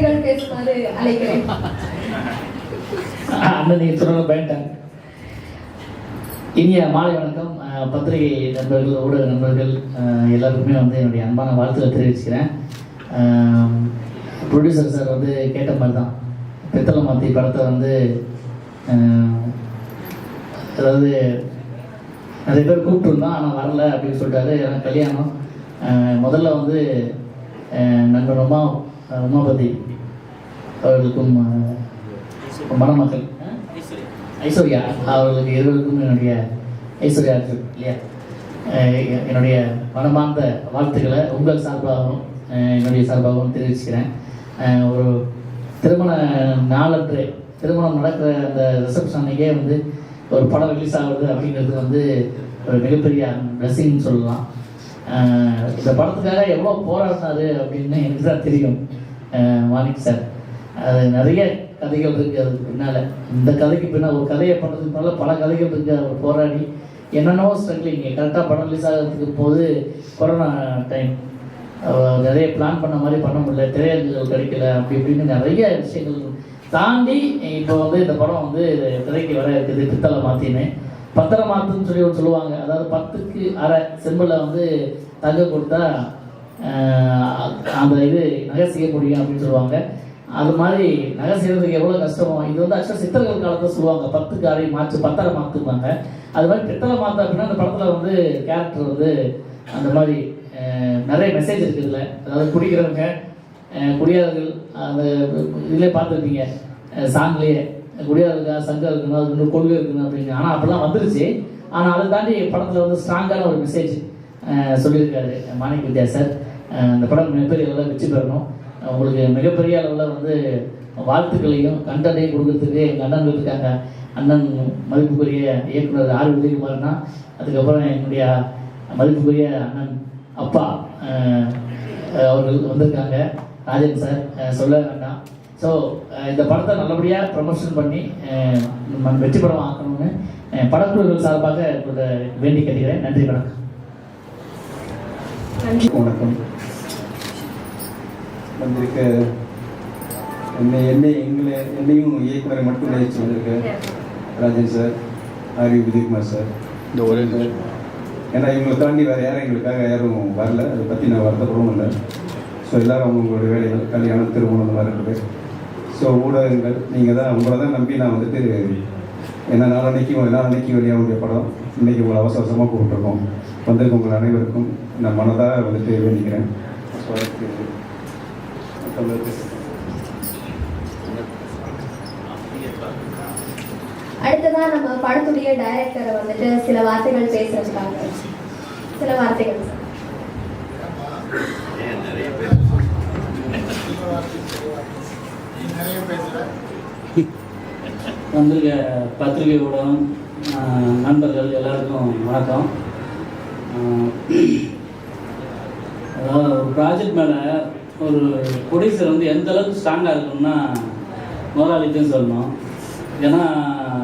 வார்த்தைகள் பேசுமாறு அழைக்கிறேன். அண்ணன் சொல்ல பயன்ட்டாங்க. இனிய மாலை வணக்கம். பத்திரிகை நண்பர்கள், ஊடக நண்பர்கள் எல்லாருக்குமே என்னுடைய அன்பான வாழ்த்துக்களை தெரிவிச்சுக்கிறேன். ப்ரொடியூசர் சார் கேட்ட மாதிரி தான் பித்தளை மாற்றி படத்தை அதாவது நிறைய பேர் கூப்பிட்டுருந்தோம், ஆனால் வரல அப்படின்னு சொல்லிட்டாரு. ஏன்னா கல்யாணம் முதல்ல நண்பர் உமாபதி அவர்களுக்கும் மணமக்கள் ஐஸ்வர்யா அவர்களுக்கு இருவருக்கும் என்னுடைய ஐஸ்வர்யா இல்லையா என்னுடைய மனமார்ந்த வாழ்த்துக்களை உங்கள் சார்பாகவும் என்னுடைய சார்பாகவும் தெரிவிச்சுக்கிறேன். ஒரு திருமண நாளன்று திருமணம் நடக்கிற அந்த ரிசப்ஷன் அன்றைக்கே ஒரு படம் ரிலீஸ் ஆகுது அப்படிங்கிறது ஒரு மிகப்பெரிய பிளஸிங்னு சொல்லலாம். இந்த படத்துக்காக எவ்வளோ போராடினாரு அப்படின்னு எனக்கு தான் தெரியும் மாணிக் சார். அது நிறைய கதைகள் இருக்குது அதுக்கு பின்னால். இந்த கதைக்கு பின்னால் ஒரு கதையை பண்ணுறதுக்கு பின்னால் பல கதைகள் இருக்குது. அவர் போராடி என்னென்னவோ ஸ்ட்ரகிளிங். கரெக்டாக படம் ரிலீஸ் ஆகிறதுக்கு போது கொரோனா டைம், நிறைய பிளான் பண்ண மாதிரி பண்ண முடியல, திரையரங்குகள் கிடைக்கல, அப்படி இப்படின்னு நிறைய விஷயங்கள் தாண்டி இப்போ இந்த படம் திரைக்கு வர இருக்குது. பித்தளை மாற்றின்னு பத்திர மாற்றுன்னு சொல்லி சொல்லுவாங்க. அதாவது 10க்கு அரை செம்பில் தங்க கொடுத்தா அந்த நகை செய்ய முடியும் அப்படின்னு சொல்லுவாங்க. அது மாதிரி நகை செய்யறதுக்கு எவ்வளோ கஷ்டமோ இது ஆக்சுவலாக சித்தர்கள் காலத்தை சொல்லுவாங்க. 10க்கு அரை மாற்று பத்திர மாற்றுவாங்க. அது மாதிரி பித்தளை மாற்ற அப்படின்னா அந்த படத்தில் கேரக்டர் அந்த மாதிரி நிறைய மெசேஜ் இருக்குது இதில். அதாவது குடிக்கிறவங்க குடியாதவர்கள் அந்த இதிலே பார்த்துருப்பீங்க சாங்லேயே, குடியாதவங்க சங்கம் இருக்கணும், அது இன்னும் கொள்கை இருக்கணும் அப்படிங்க. ஆனால் அப்படிலாம் வந்துருச்சு. ஆனால் அதை தாண்டி படத்தில் ஸ்ட்ராங்கான ஒரு மெசேஜ் சொல்லியிருக்காரு மாணிக் வித்யா சார். அந்த படம் மிகப்பெரிய அளவில் வெற்றி பெறணும். உங்களுக்கு மிகப்பெரிய அளவில் வாழ்த்துக்களையும் கண்டனையும் கொடுக்கறதுக்கு எங்கள் அண்ணன் இருக்காங்க. அண்ணன் மதிப்புக்குரிய இயக்குனர் ஆர் உதயகுமார்னா, அதுக்கப்புறம் என்னுடைய மதிப்புக்குரிய அண்ணன் அப்பா அவர்கள் வந்திருக்காங்க, ராஜன் சார் சொல்ல வேண்டாம். ஸோ இந்த படத்தை நல்லபடியாக ப்ரமோஷன் பண்ணி வெற்றி படம் ஆக்கணும்னு படக்குழுக்கள் சார்பாக வேண்டி கேட்கிறேன். நன்றி, வணக்கம். வணக்கம். வந்திருக்க என்னையும் இயக்குனரை மட்டும் நினைச்சு வந்திருக்க Rajan sir, R Udayakumar sir, ஏன்னா இவங்களை தாண்டி வேறு யாரும் எங்களுக்காக யாரும் வரல. அதை பற்றி நான் வருத்தப்படவும் இல்லை. ஸோ எல்லோரும் அவங்களோட வேலைகள், கல்யாணம், திருமணம் இந்த மாதிரி இருக்குது. ஸோ ஊடகங்கள் நீங்கள் தான், உங்களை தான் நம்பி நான் என்ன நாளன்னைக்கு வெளியாக வேண்டிய படம் இன்றைக்கி உங்களை அவசரமாக கூப்பிட்டுருக்கோம். வந்திருக்க உங்கள் அனைவருக்கும் நான் மனதாக வேண்டிக்கிறேன். அடுத்ததா நம்ம படத்துடைய டைரக்டரை சில வார்த்தைகள் பேசுறதுக்காக சில வார்த்தைகள். வந்திருக்க பத்திரிகை ஊடகம் நண்பர்கள் எல்லாருக்கும் வணக்கம். அதாவது ஒரு ப்ராஜெக்ட் மேலே ஒரு ப்ரொடியூசர் எந்த அளவுக்கு ஸ்ட்ராங்காக இருக்கணும்னா முதலாளிக்கும் சொல்லணும். ஏன்னா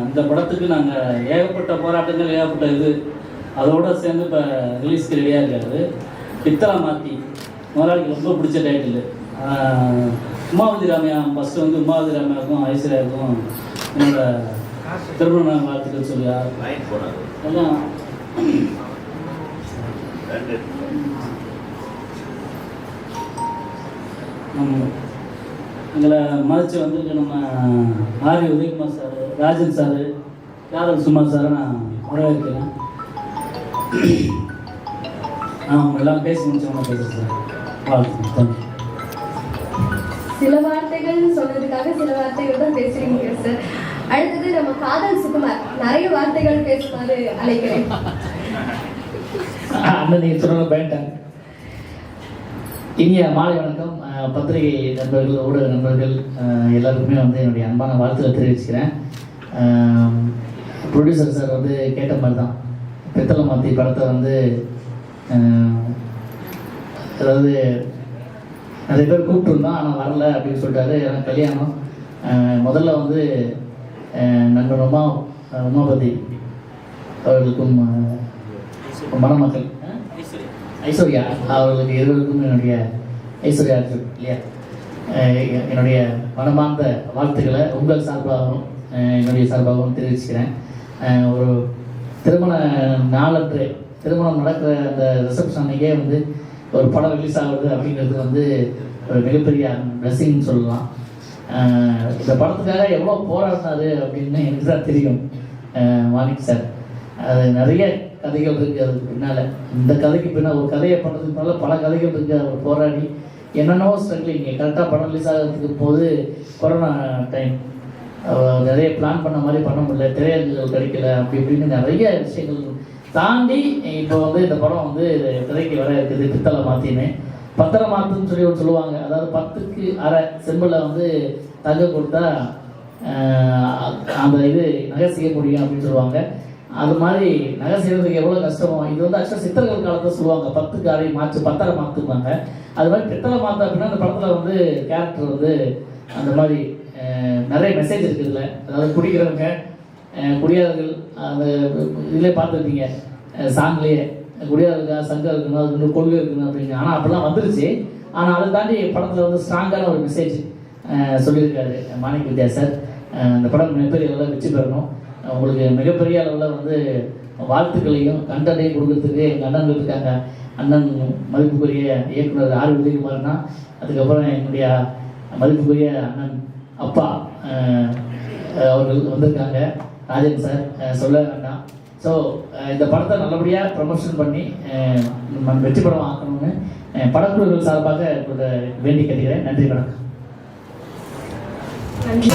இந்த படத்துக்கு நாங்கள் ஏகப்பட்ட போராட்டங்கள், ஏகப்பட்ட அதோடு சேர்ந்து இப்போ ரிலீஸ்க்கு ரெடியாக இருக்காது. பித்தளை மாற்றி முதலாளிக்கு ரொம்ப பிடிச்ச டைட்டில். உமாவதி ராமையா ஃபஸ்ட்டு உமாவதி ராமையாவுக்கும் ஐஸ்வர்யாவுக்கும் என்னோட திருமண வாழ்த்துக்கள் சொல்லி எல்லாம் எங்களை மதித்து நம்ம R Udayakumar sir, Rajan sir, காதல் சுமார் சாரை நான் வரவேற்கிறேன். அவங்க எல்லாம் பேசி முடிச்சவங்க பேசுகிறேன் சார். வாழ்த்து. தேங்க்யூ. சில வார்த்தைகள் சொன்னதுக்காக சில வார்த்தைகள் தான் பேசுறீங்க சார். அடுத்தது நம்ம காதல் சுகுமார் நிறைய வார்த்தைகள் பேசுமாறு அழைக்கிறேன். அண்ணன் சொல்ல பயன்ட்டாங்க. இனிய மாலை வணக்கம். பத்திரிகை நண்பர்கள், ஊடக நண்பர்கள் எல்லாருக்குமே என்னுடைய அன்பான வாழ்த்துக்களை தெரிவிச்சுக்கிறேன். ப்ரொடியூசர் சார் கேட்ட மாதிரி தான் பித்தளை மாற்றி படத்தை அதாவது நிறைய பேர் கூப்பிட்டுருந்தோம், ஆனால் வரல அப்படின்னு சொல்லிட்டாரு. ஏன்னா கல்யாணம் முதல்ல நண்பர் உமாபதி அவர்களுக்கும் மணமக்கள் ஐஸ்வர்யா அவர்களுக்கு இருவருக்கும் என்னுடைய ஐஸ்வர்யா இல்லையா என்னுடைய மனமார்ந்த வாழ்த்துக்களை உங்கள் சார்பாகவும் என்னுடைய சார்பாகவும் தெரிவிச்சுக்கிறேன். ஒரு திருமண நாளன்று திருமணம் நடக்கிற அந்த ரிசப்ஷன் அன்றைக்கே வந்து ஒரு படம் ரிலீஸ் ஆகுது அப்படிங்கிறது வந்து ஒரு மிகப்பெரிய பிளஸிங்னு சொல்லலாம். இந்த படத்துக்காக எவ்வளோ போராடினாரு அப்படின்னு எனக்கு தான் தெரியும் மாணிக் சார். அது நிறைய கதைகள் இருக்குது அதுக்கு பின்னால். இந்த கதைக்கு பின்னால் ஒரு கதையை பண்ணுறதுக்கு பின்னால் பல கதைகள் இருக்குது. அவர் போராடி என்னென்னவோ ஸ்ட்ரகிளிங். கரெக்டாக படம் ரிலீஸ் ஆகிறதுக்கு போது கொரோனா டைம், நிறைய பிளான் பண்ண மாதிரி பண்ண முடியல, திரையரங்குகள் கிடைக்கல, அப்படி இப்படின்னு நிறைய விஷயங்கள் தாண்டி இப்போ வந்து இந்த படம் வந்து திரைக்கு வர இருக்குது. பித்தளை மாற்றின்னு பத்திர மாற்றுன்னு சொல்லி ஒரு சொல்லுவாங்க. அதாவது 10க்கு அரை செம்பில் வந்து தங்க கொடுத்தா அந்த இது நகை செய்ய முடியும் அப்படின்னு சொல்லுவாங்க. அது மாதிரி நகை செய்யறதுக்கு எவ்வளோ கஷ்டமோ. இது வந்து ஆக்சுவலாக சித்தர்கள் காலத்தை சொல்லுவாங்க, 10க்கு அரை மாற்று பத்திர மாற்றுவாங்க. அது மாதிரி பித்தளை மாற்ற அப்படின்னா அந்த படத்தில் வந்து கேரக்டர் வந்து அந்த மாதிரி நிறைய மெசேஜ் இருக்குதுல்ல. அதாவது குடிக்கிறவங்க குடியாதவர்கள் அந்த இதிலே பார்த்துருப்பீங்க சாங்லேயே, குடியாதவர்கள் சங்கம் இருக்கணும், அதுக்கு இன்னும் கொள்கை இருக்கணும் அப்படின்னு. ஆனால் அப்படிலாம் வந்துருச்சு. ஆனால் அதை தாண்டி படத்தில் வந்து ஸ்ட்ராங்கான ஒரு மெசேஜ் சொல்லியிருக்காரு மாணிக் வித்யா சார். அந்த படம் மிகப்பெரிய அளவில் வெற்றி பெறணும். உங்களுக்கு மிகப்பெரிய அளவில் வந்து வாழ்த்துக்களையும் கண்டனையும் கொடுக்கறதுக்கு எங்கள் அண்ணன் இருக்காங்க. அண்ணன் மதிப்புக்குரிய இயக்குனர் ஆர் விஜயகுமார்னா, அதுக்கப்புறம் என்னுடைய மதிப்புக்குரிய அண்ணன் அப்பா அவர்கள் வந்திருக்காங்க, ராஜன் சார், சொல்ல வேண்டாம். ஸோ இந்த படத்தை நல்லபடியாக ப்ரமோஷன் பண்ணி வெற்றி படம் ஆக்கணும்னு படக்குழுக்கள் சார்பாக வேண்டி கேட்கிறேன். நன்றி, வணக்கம். நன்றி.